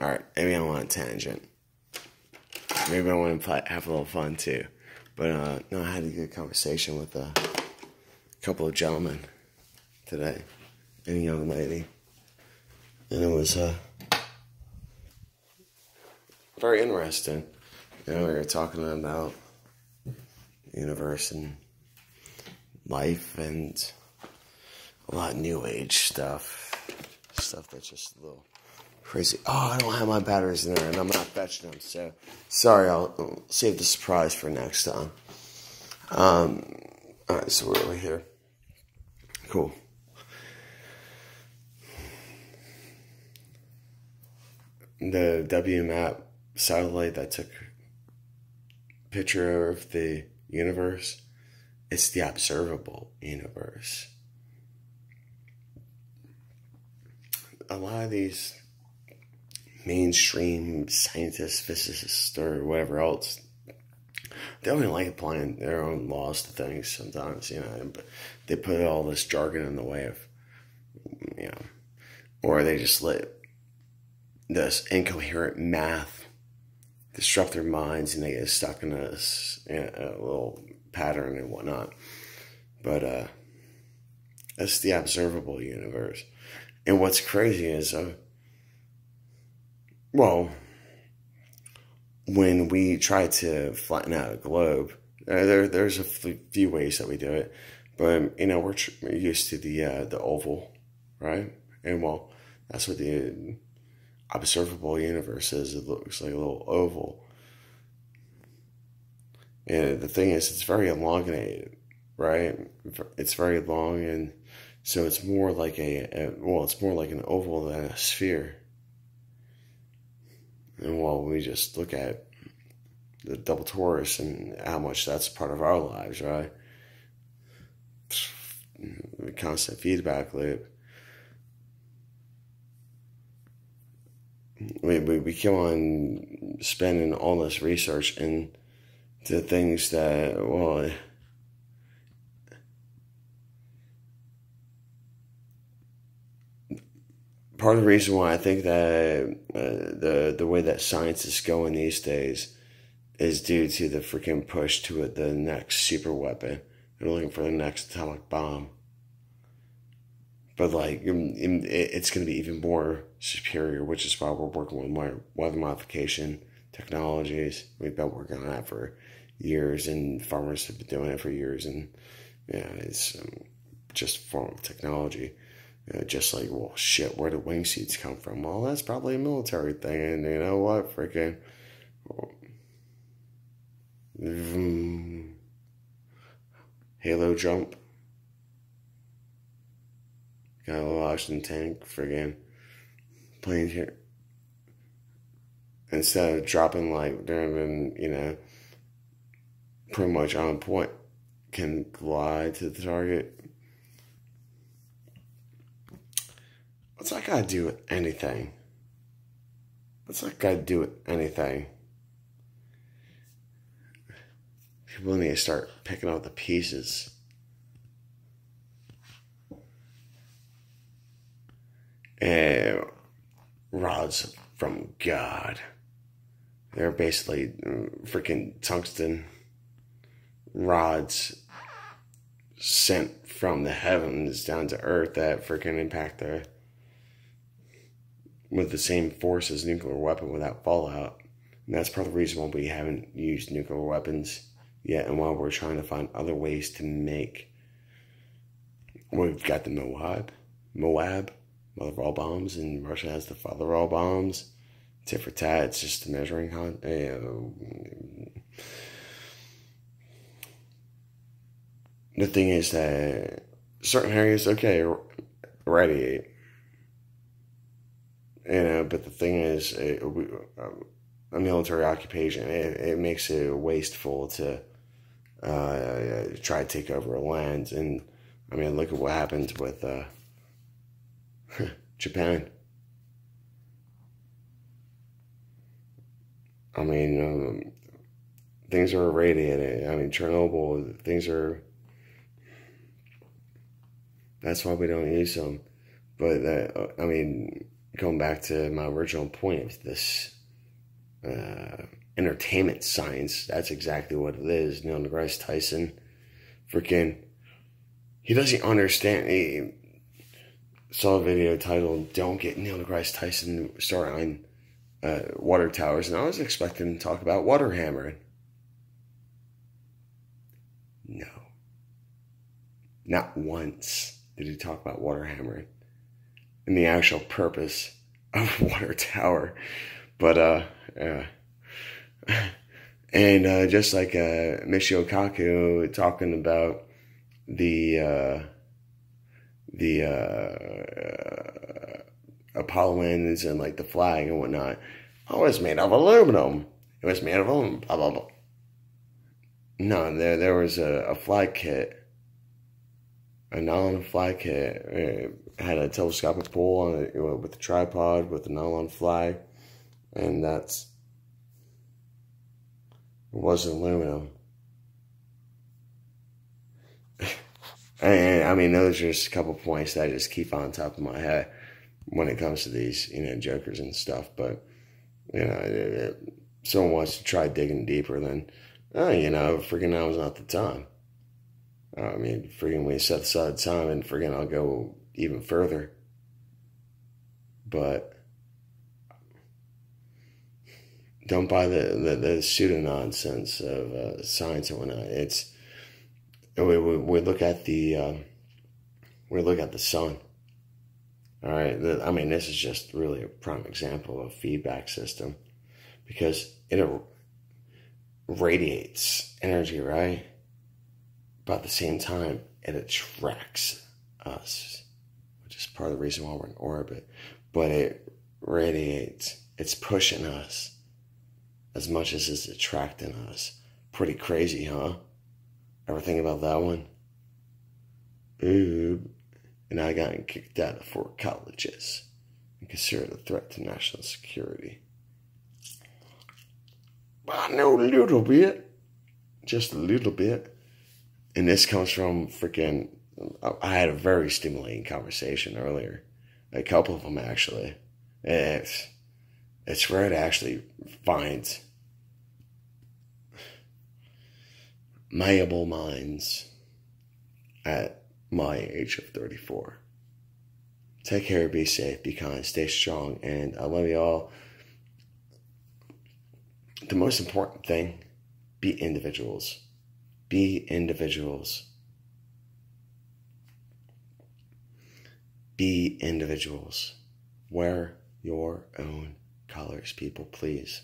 Alright, maybe I'm on a tangent. Maybe I want to have a little fun too. But no, I had a good conversation with a couple of gentlemen today and a young lady. And it was very interesting. You know, we were talking about the universe and life and a lot of new age stuff. Stuff that's just a little crazy. Oh, I don't have my batteries in there and I'm not fetching them. So, sorry, I'll save the surprise for next time. Alright, so we're over here. Cool. The WMAP satellite that took a picture of the universe, it's the observable universe. A lot of these mainstream scientists, physicists, or whatever else, they only like applying their own laws to things sometimes, you know, but they put all this jargon in the way of, you know, or they just let this incoherent math disrupt their minds and they get stuck in a little pattern and whatnot. But that's the observable universe. And what's crazy is, well, when we try to flatten out a globe, there's a few ways that we do it, but you know we're used to the oval, right? And well, that's what the observable universe is. It looks like a little oval, and the thing is, it's very elongated, right? It's very long, and so it's more like it's more like an oval than a sphere. And while we just look at the double torus and how much that's part of our lives, right? The constant feedback loop. We keep on spending all this research into things that, well, part of the reason why I think that the way that science is going these days is due to the freaking push to the next super weapon. They're looking for the next atomic bomb. But like, it's going to be even more superior, which is why we're working with more weather modification technologies. We've been working on that for years, and farmers have been doing it for years. And yeah, it's just a form of technology. Just like, well, shit, where do wingsuits come from? Well, that's probably a military thing, and you know what? Freaking Halo jump. Got a little oxygen tank, friggin' plane here. Instead of dropping like during, you know, pretty much on point, can glide to the target. What's that got to do with anything? What's that got to do with anything? People need to start picking up the pieces. And rods from God. They're basically freaking tungsten rods sent from the heavens down to earth that freaking impact with the same force as a nuclear weapon without fallout. And that's part of the reason why we haven't used nuclear weapons yet, and why we're trying to find other ways to make. We've got the Moab, mother of all bombs, and Russia has the father of all bombs. Tit for tat, it's just a measuring the thing is that certain areas, okay, radiate. You know, but the thing is, a military occupation, it makes it wasteful to try to take over a land. And I mean, look at what happened with Japan. I mean, things are irradiated. I mean, Chernobyl, things are. That's why we don't use them. But I mean, going back to my original point of this entertainment science, that's exactly what it is. Neil deGrasse Tyson, freaking, he doesn't understand. He saw a video titled "Don't Get Neil deGrasse Tyson Started on Water Towers," and I was expecting to talk about water hammering. No. Not once did he talk about water hammering and the actual purpose of water tower. But, and just like Michio Kaku talking about the Apolloans and like the flag and whatnot. Oh, it's made of aluminum. It was made of aluminum, blah, blah, blah. No, there was a flag kit. A nylon flag kit. It had a telescopic pole on it with a tripod with a nylon flag. And it wasn't aluminum. And I mean, those are just a couple points that I just keep on top of my head when it comes to these, jokers and stuff. But, if someone wants to try digging deeper, then, freaking now is not the time. I mean, freaking we set aside time and freaking I'll go even further. But don't buy the pseudo nonsense of science and whatnot. We look at the sun. All right, I mean, this is just really a prime example of a feedback system because it radiates energy, right? But at the same time, it attracts us, which is part of the reason why we're in orbit. But it radiates. It's pushing us as much as it's attracting us. Pretty crazy, huh? Ever think about that one? Ooh. And I got kicked out of 4 colleges and considered a threat to national security. But I know a little bit. Just a little bit. And this comes from freaking, I had a very stimulating conversation earlier. A couple of them, actually. It's rare to actually find malleable minds at my age of 34. Take care, be safe, be kind, stay strong, and I love you all. The most important thing, be individuals. Be individuals. Be individuals. Wear your own colors, people, please.